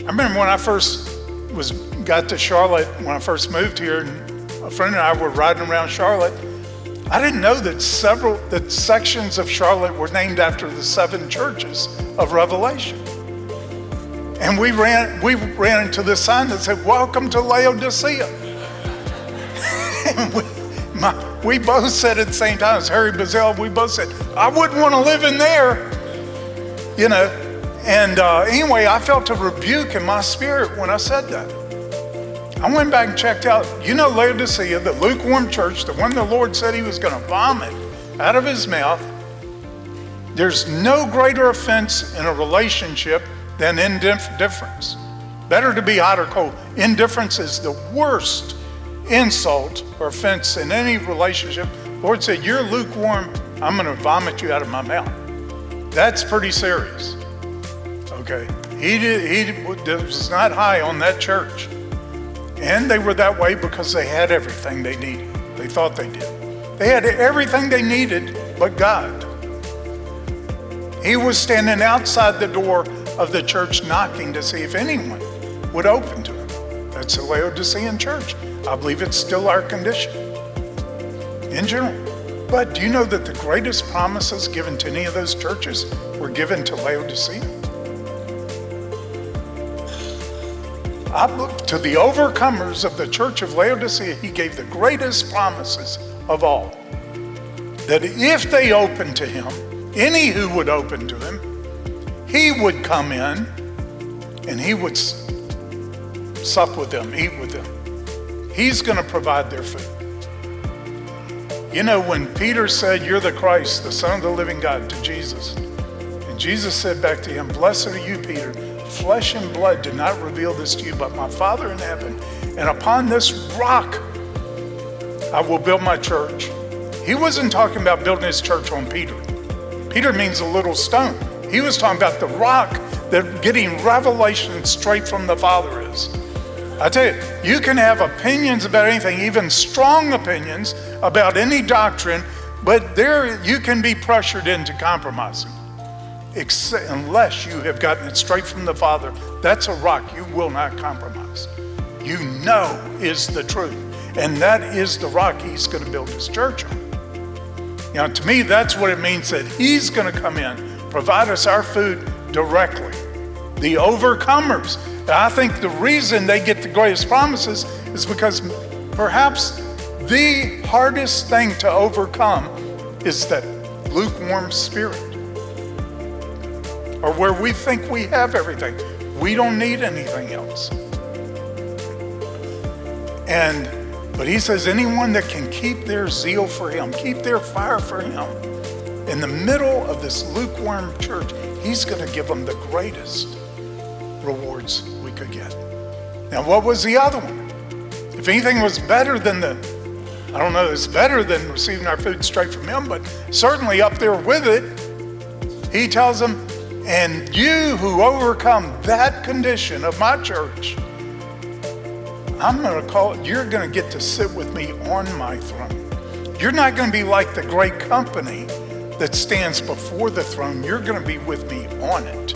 I remember when I first got to Charlotte, when I first moved here, and a friend and I were riding around Charlotte. I didn't know that sections of Charlotte were named after the 7 churches of Revelation. And we ran into this sign that said, "Welcome to Laodicea." And we both said at the same time, as Harry Bazell, we both said, "I wouldn't want to live in there," you know. And anyway, I felt a rebuke in my spirit when I said that. I went back and checked out, Laodicea, the lukewarm church, the one the Lord said he was going to vomit out of his mouth. There's no greater offense in a relationship than indifference. Better to be hot or cold. Indifference is the worst insult or offense in any relationship. The Lord said, "You're lukewarm, I'm going to vomit you out of my mouth." That's pretty serious. Okay, he was not high on that church. And they were that way because they had everything they needed. They thought they did. They had everything they needed but God. He was standing outside the door of the church knocking to see if anyone would open to him. That's the Laodicean church. I believe it's still our condition in general. But do you know that the greatest promises given to any of those churches were given to Laodicea? To the overcomers of the church of Laodicea, he gave the greatest promises of all. That if they opened to him, any who would open to him, he would come in and he would sup with them, eat with them. He's going to provide their food. When Peter said, "You're the Christ, the Son of the living God," to Jesus, and Jesus said back to him, "Blessed are you, Peter. Flesh and blood did not reveal this to you, but my Father in heaven. And upon this rock, I will build my church." He wasn't talking about building his church on Peter. Peter means a little stone. He was talking about the rock that getting revelation straight from the Father is. I tell you, you can have opinions about anything, even strong opinions about any doctrine, but there you can be pressured into compromising. Unless you have gotten it straight from the Father, that's a rock you will not compromise. Is the truth. And that is the rock he's going to build his church on. To me, that's what it means that he's going to come in, provide us our food directly. The overcomers. I think the reason they get the greatest promises is because perhaps the hardest thing to overcome is that lukewarm spirit. Or where we think we have everything. We don't need anything else. But he says anyone that can keep their zeal for him, keep their fire for him, in the middle of this lukewarm church, he's going to give them the greatest rewards we could get. Now, what was the other one? If anything was better than it's better than receiving our food straight from him, but certainly up there with it, he tells them, "And you who overcome that condition of my church, you're going to get to sit with me on my throne. You're not going to be like the great company that stands before the throne. You're going to be with me on it."